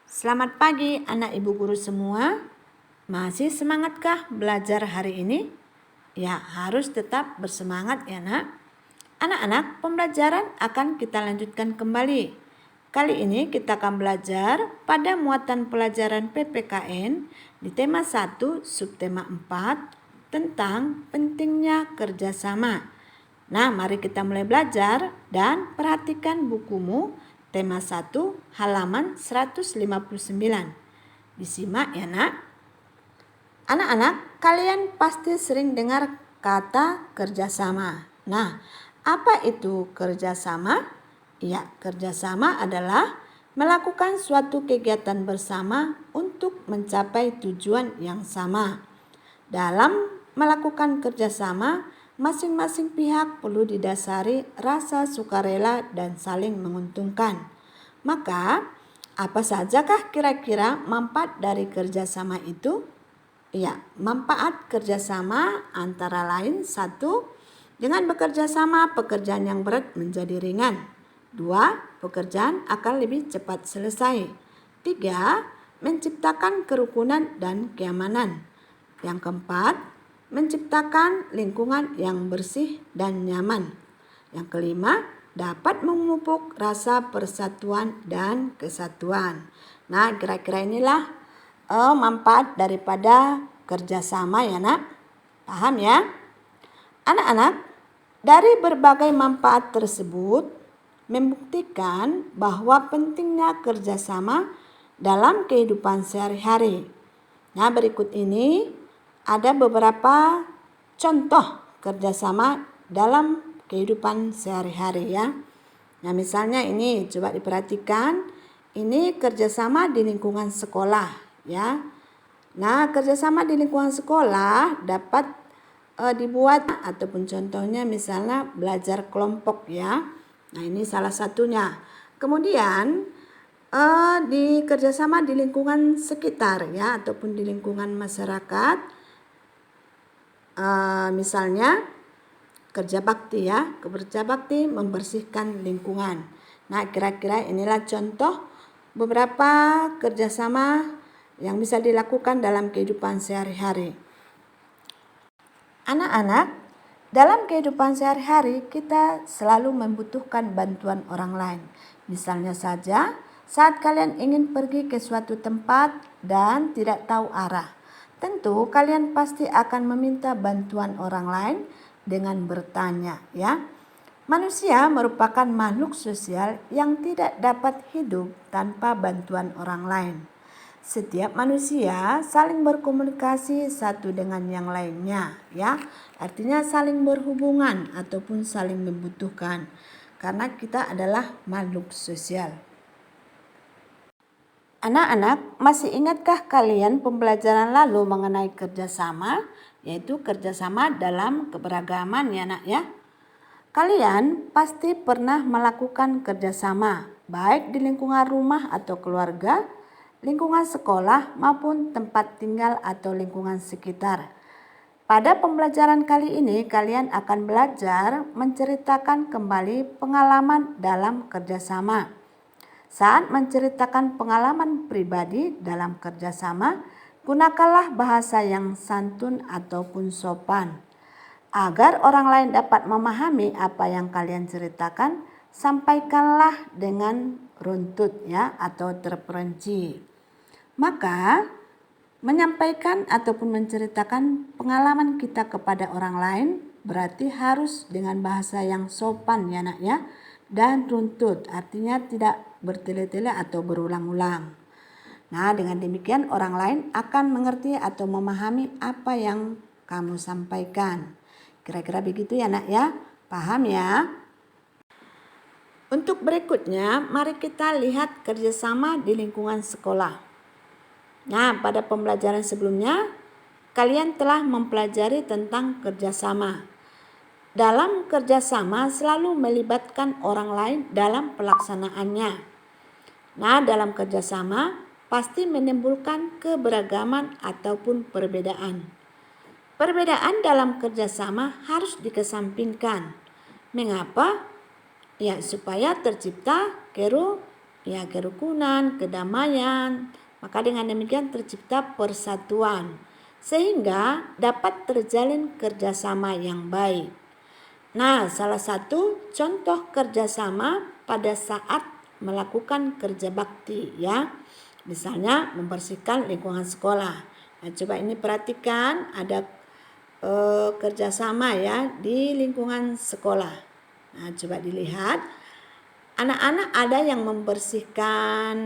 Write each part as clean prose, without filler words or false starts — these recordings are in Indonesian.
Selamat pagi anak ibu guru semua. Masih semangatkah belajar hari ini? Ya, harus tetap bersemangat ya nak. Anak-anak, pembelajaran akan kita lanjutkan kembali. Kali ini kita akan belajar pada muatan pelajaran PPKN di tema 1 subtema 4 tentang pentingnya kerjasama. Nah, mari kita mulai belajar dan perhatikan bukumu tema 1 halaman 159. Disimak ya nak. Anak-anak, kalian pasti sering dengar kata kerjasama. Nah, apa itu kerjasama? Ya, kerjasama adalah melakukan suatu kegiatan bersama untuk mencapai tujuan yang sama. Dalam melakukan kerjasama, masing-masing pihak perlu didasari rasa sukarela dan saling menguntungkan. Maka, apa sajakah kira-kira manfaat dari kerjasama itu? Ya, manfaat kerjasama antara lain 1. Dengan bekerja sama, pekerjaan yang berat menjadi ringan. 2. Pekerjaan akan lebih cepat selesai. 3. Menciptakan kerukunan dan keamanan. Yang keempat, menciptakan lingkungan yang bersih dan nyaman. Yang kelima, dapat memupuk rasa persatuan dan kesatuan. Nah, kira-kira inilah manfaat daripada kerjasama ya nak. Paham ya? Anak-anak, dari berbagai manfaat tersebut membuktikan bahwa pentingnya kerjasama dalam kehidupan sehari-hari. Nah, berikut ini ada beberapa contoh kerjasama dalam kehidupan sehari-hari ya. Nah, misalnya ini coba diperhatikan, ini kerjasama di lingkungan sekolah ya. Nah, kerjasama di lingkungan sekolah dapat dibuat ataupun contohnya misalnya belajar kelompok ya. Nah, ini salah satunya. Kemudian di kerjasama di lingkungan sekitar ya ataupun di lingkungan masyarakat, misalnya kerja bakti ya, kerja bakti membersihkan lingkungan. Nah, kira-kira inilah contoh beberapa kerjasama yang bisa dilakukan dalam kehidupan sehari-hari. Anak-anak, dalam kehidupan sehari-hari kita selalu membutuhkan bantuan orang lain. Misalnya saja, saat kalian ingin pergi ke suatu tempat dan tidak tahu arah, tentu kalian pasti akan meminta bantuan orang lain dengan bertanya ya. Manusia merupakan makhluk sosial yang tidak dapat hidup tanpa bantuan orang lain. Setiap manusia saling berkomunikasi satu dengan yang lainnya ya. Artinya saling berhubungan ataupun saling membutuhkan karena kita adalah makhluk sosial. Anak-anak, masih ingatkah kalian pembelajaran lalu mengenai kerjasama? Yaitu kerjasama dalam keberagaman ya nak ya. Kalian pasti pernah melakukan kerjasama baik di lingkungan rumah atau keluarga, lingkungan sekolah maupun tempat tinggal atau lingkungan sekitar. Pada pembelajaran kali ini kalian akan belajar menceritakan kembali pengalaman dalam kerjasama. Saat menceritakan pengalaman pribadi dalam kerjasama, gunakanlah bahasa yang santun ataupun sopan. Agar orang lain dapat memahami apa yang kalian ceritakan, sampaikanlah dengan runtut ya atau terperinci. Maka menyampaikan ataupun menceritakan pengalaman kita kepada orang lain berarti harus dengan bahasa yang sopan ya nak ya, dan runtut, artinya tidak bertele-tele atau berulang-ulang. Nah, dengan demikian orang lain akan mengerti atau memahami apa yang kamu sampaikan. Kira-kira begitu ya nak ya, paham ya? Untuk berikutnya, mari kita lihat kerjasama di lingkungan sekolah. Nah, pada pembelajaran sebelumnya, kalian telah mempelajari tentang kerjasama. Dalam kerjasama selalu melibatkan orang lain dalam pelaksanaannya. Nah, dalam kerjasama pasti menimbulkan keberagaman ataupun perbedaan. Perbedaan dalam kerjasama harus dikesampingkan. Mengapa? Ya, supaya tercipta ya kerukunan, kedamaian. Maka dengan demikian tercipta persatuan sehingga dapat terjalin kerjasama yang baik. Nah, salah satu contoh kerjasama pada saat melakukan kerja bakti ya, misalnya membersihkan lingkungan sekolah. Nah, coba ini perhatikan ada kerjasama ya di lingkungan sekolah. Nah, coba dilihat, anak-anak ada yang membersihkan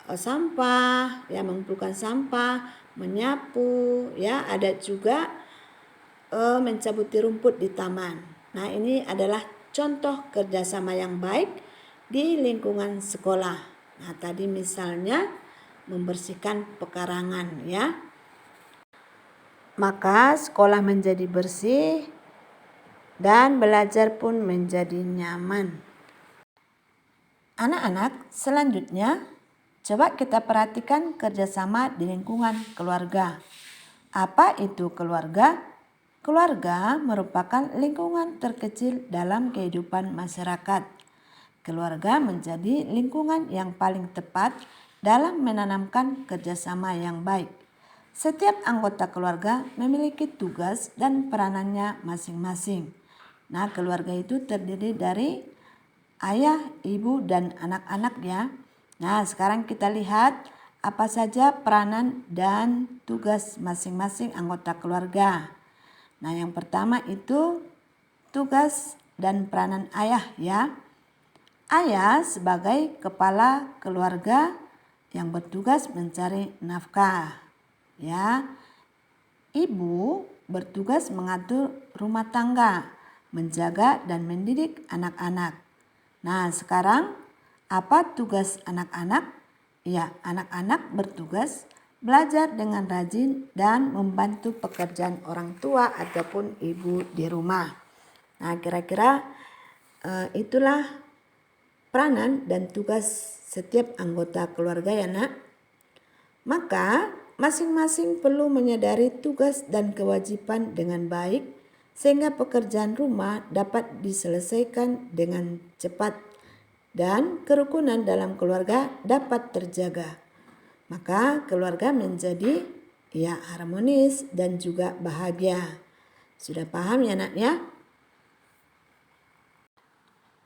sampah, ya mengumpulkan sampah, menyapu, ya ada juga mencabuti rumput di taman. Nah, ini adalah contoh kerjasama yang baik di lingkungan sekolah. Nah, tadi misalnya membersihkan pekarangan ya. Maka sekolah menjadi bersih dan belajar pun menjadi nyaman. Anak-anak, selanjutnya coba kita perhatikan kerjasama di lingkungan keluarga. Apa itu keluarga? Keluarga merupakan lingkungan terkecil dalam kehidupan masyarakat. Keluarga menjadi lingkungan yang paling tepat dalam menanamkan kerjasama yang baik. Setiap anggota keluarga memiliki tugas dan peranannya masing-masing. Nah, keluarga itu terdiri dari ayah, ibu, dan anak-anak ya. Nah, sekarang kita lihat apa saja peranan dan tugas masing-masing anggota keluarga. Nah, yang pertama itu tugas dan peranan ayah ya. Ayah sebagai kepala keluarga yang bertugas mencari nafkah. Ya, ibu bertugas mengatur rumah tangga, menjaga dan mendidik anak-anak. Nah, sekarang apa tugas anak-anak? Ya, anak-anak bertugas belajar dengan rajin dan membantu pekerjaan orang tua ataupun ibu di rumah. Nah, kira-kira itulah peranan dan tugas setiap anggota keluarga ya nak. Maka masing-masing perlu menyadari tugas dan kewajiban dengan baik sehingga pekerjaan rumah dapat diselesaikan dengan cepat dan kerukunan dalam keluarga dapat terjaga. Maka keluarga menjadi ya harmonis dan juga bahagia. Sudah paham ya nak ya?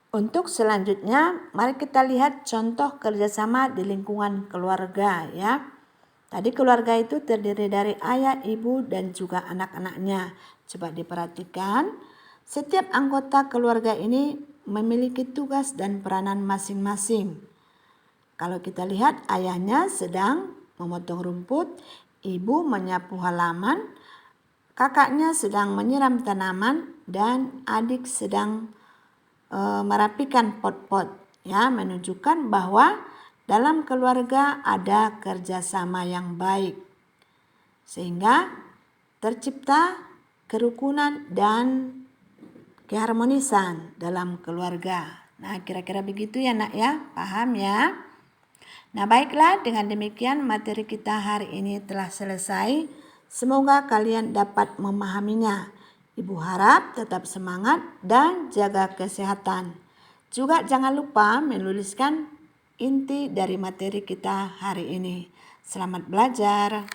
Untuk selanjutnya mari kita lihat contoh kerjasama di lingkungan keluarga ya. Tadi keluarga itu terdiri dari ayah, ibu, dan juga anak-anaknya. Coba diperhatikan, setiap anggota keluarga ini memiliki tugas dan peranan masing-masing. Kalau kita lihat ayahnya sedang memotong rumput, ibu menyapu halaman, kakaknya sedang menyiram tanaman, dan adik sedang merapikan pot-pot. Ya, menunjukkan bahwa dalam keluarga ada kerjasama yang baik. Sehingga tercipta kerukunan dan keharmonisan dalam keluarga. Nah, kira-kira begitu ya nak ya, paham ya? Nah, baiklah, dengan demikian materi kita hari ini telah selesai. Semoga kalian dapat memahaminya. Ibu harap tetap semangat dan jaga kesehatan. Juga jangan lupa menuliskan inti dari materi kita hari ini. Selamat belajar.